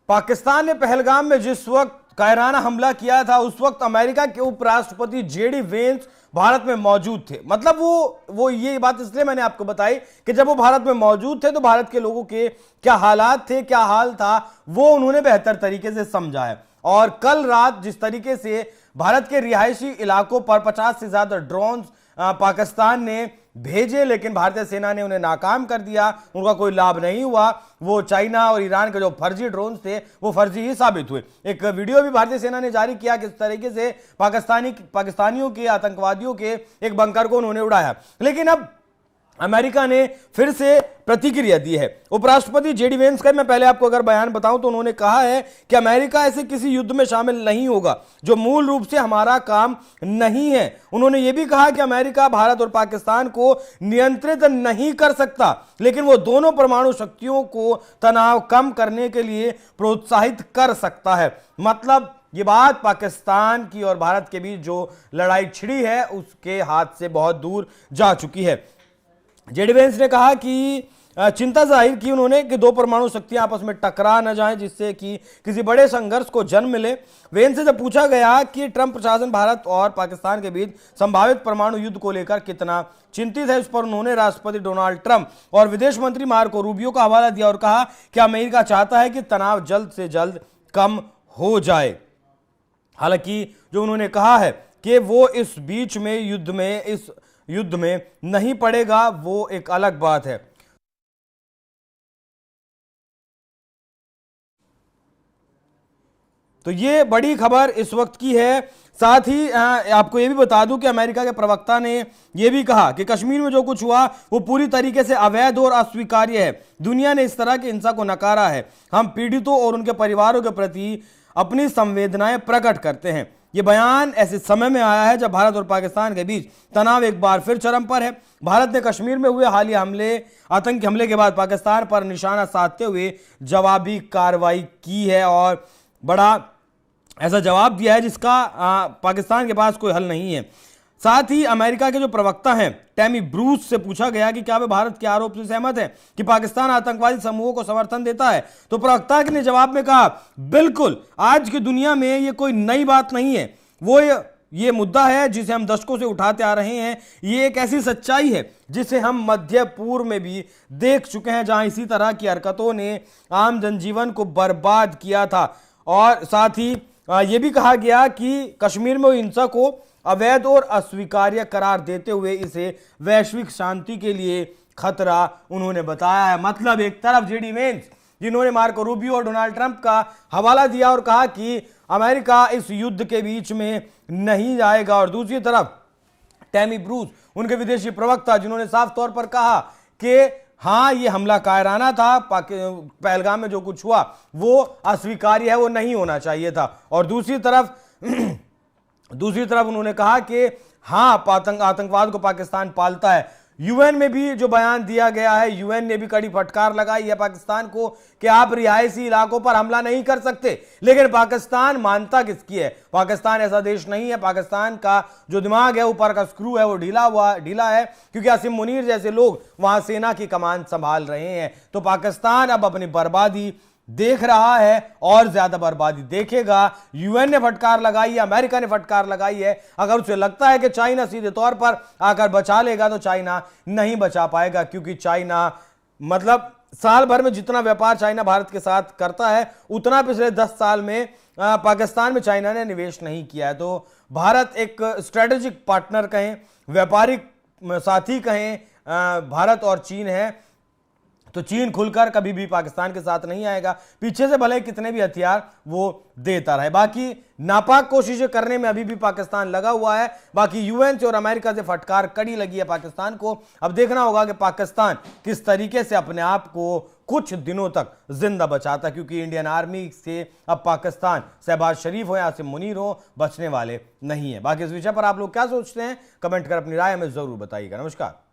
पाकिस्तान ने पहलगाम में जिस वक्त कायराना हमला किया था उस वक्त अमेरिका के उपराष्ट्रपति जेडी वेंस भारत में मौजूद थे। मतलब वो ये बात इसलिए मैंने आपको बताई कि जब वो भारत में मौजूद थे तो भारत के लोगों के क्या हालात थे, क्या हाल था, वो उन्होंने बेहतर तरीके से समझा है। और कल रात जिस तरीके से भारत के रिहायशी इलाकों पर 50 से ज्यादा ड्रोन पाकिस्तान ने भेजे, लेकिन भारतीय सेना ने उन्हें नाकाम कर दिया, उनका कोई लाभ नहीं हुआ। वो चाइना और ईरान के जो फर्जी ड्रोन थे वो फर्जी ही साबित हुए। एक वीडियो भी भारतीय सेना ने जारी किया किस तरीके से पाकिस्तानियों के आतंकवादियों के एक बंकर को उन्होंने उड़ाया। लेकिन अब अमेरिका ने फिर से प्रतिक्रिया दी है। उपराष्ट्रपति जेडी वेंस का मैं पहले आपको अगर बयान बताऊं तो उन्होंने कहा है कि अमेरिका ऐसे किसी युद्ध में शामिल नहीं होगा जो मूल रूप से हमारा काम नहीं है। उन्होंने यह भी कहा कि अमेरिका भारत और पाकिस्तान को नियंत्रित नहीं कर सकता, लेकिन वो दोनों परमाणु शक्तियों को तनाव कम करने के लिए प्रोत्साहित कर सकता है। मतलब ये बात पाकिस्तान की और भारत के बीच जो लड़ाई छिड़ी है उसके हाथ से बहुत दूर जा चुकी है। जेडी वेंस ने कहा कि चिंता जाहिर की उन्होंने कि दो परमाणु शक्तियां आपस में टकरा न जाएं जिससे कि किसी बड़े संघर्ष को जन्म मिले। वेंस से जब पूछा गया कि ट्रंप प्रशासन भारत और पाकिस्तान के बीच संभावित परमाणु युद्ध को लेकर कितना चिंतित है, इस पर उन्होंने राष्ट्रपति डोनाल्ड ट्रंप और विदेश मंत्री मार्को रूबियो का हवाला दिया और कहा कि अमेरिका चाहता है कि तनाव जल्द से जल्द कम हो जाए। हालांकि जो उन्होंने कहा है कि वो इस बीच में इस युद्ध में नहीं पड़ेगा, वो एक अलग बात है। तो ये बड़ी खबर इस वक्त की है। साथ ही आपको ये भी बता दूं कि अमेरिका के प्रवक्ता ने यह भी कहा कि कश्मीर में जो कुछ हुआ वो पूरी तरीके से अवैध और अस्वीकार्य है। दुनिया ने इस तरह की हिंसा को नकारा है। हम पीड़ितों और उनके परिवारों के प्रति अपनी संवेदनाएं प्रकट करते हैं। यह बयान ऐसे समय में आया है जब भारत और पाकिस्तान के बीच तनाव एक बार फिर चरम पर है। भारत ने कश्मीर में हुए हालिया आतंकी हमले के बाद पाकिस्तान पर निशाना साधते हुए जवाबी कार्रवाई की है और बड़ा ऐसा जवाब दिया है जिसका पाकिस्तान के पास कोई हल नहीं है। साथ ही अमेरिका के जो प्रवक्ता हैं टैमी ब्रूस से पूछा गया कि क्या वे भारत के आरोप से सहमत हैं कि पाकिस्तान आतंकवादी समूहों को समर्थन देता है, तो प्रवक्ता ने जवाब में कहा, बिल्कुल, आज की दुनिया में ये कोई नई बात नहीं है। वो ये मुद्दा है जिसे हम दशकों से उठाते आ रहे हैं। ये एक ऐसी सच्चाई है जिसे हम मध्य पूर्व में भी देख चुके हैं, जहां इसी तरह की हरकतों ने आम जनजीवन को बर्बाद किया था। और साथ ही यह भी कहा गया कि कश्मीर में हिंसा को अवैध और अस्वीकार्य करार देते हुए इसे वैश्विक शांति के लिए खतरा उन्होंने बताया है। मतलब एक तरफ जेडी वेंस जिन्होंने मार्को रूबियो और डोनाल्ड ट्रंप का हवाला दिया और कहा कि अमेरिका इस युद्ध के बीच में नहीं जाएगा, और दूसरी तरफ टैमी ब्रूस उनके विदेशी प्रवक्ता जिन्होंने साफ तौर पर कहा कि हाँ, ये हमला कायराना था, पहलगाम में जो कुछ हुआ वो अस्वीकार्य है, वो नहीं होना चाहिए था। और दूसरी तरफ उन्होंने कहा कि हाँ, आतंकवाद को पाकिस्तान पालता है। यूएन में भी जो बयान दिया गया है, यूएन ने भी कड़ी फटकार लगाई है पाकिस्तान को कि आप रिहायशी इलाकों पर हमला नहीं कर सकते। लेकिन पाकिस्तान मानता किसकी है? पाकिस्तान ऐसा देश नहीं है। पाकिस्तान का जो दिमाग है, ऊपर का स्क्रू है, वो ढीला है, क्योंकि आसिम मुनीर जैसे लोग वहां सेना की कमान संभाल रहे हैं। तो पाकिस्तान अब अपनी बर्बादी देख रहा है और ज्यादा बर्बादी देखेगा। यूएन ने फटकार लगाई है, अमेरिका ने फटकार लगाई है। अगर उसे लगता है कि चाइना सीधे तौर पर आकर बचा लेगा तो चाइना नहीं बचा पाएगा, क्योंकि चाइना मतलब साल भर में जितना व्यापार चाइना भारत के साथ करता है उतना पिछले 10 साल में पाकिस्तान में चाइना ने निवेश नहीं किया है। तो भारत एक स्ट्रेटेजिक पार्टनर कहें, व्यापारिक साथी कहें, भारत और चीन है। तो चीन खुलकर कभी भी पाकिस्तान के साथ नहीं आएगा, पीछे से भले कितने भी हथियार वो देता रहे। बाकी नापाक कोशिशें करने में अभी भी पाकिस्तान लगा हुआ है। बाकी यूएन से और अमेरिका से फटकार कड़ी लगी है पाकिस्तान को। अब देखना होगा कि पाकिस्तान किस तरीके से अपने आप को कुछ दिनों तक जिंदा बचाता, क्योंकि इंडियन आर्मी से अब पाकिस्तान, शहबाज शरीफ हो या आसिम मुनीर हो, बचने वाले नहीं है। बाकी इस विषय पर आप लोग क्या सोचते हैं, कमेंट कर अपनी राय हमें जरूर बताइएगा। नमस्कार।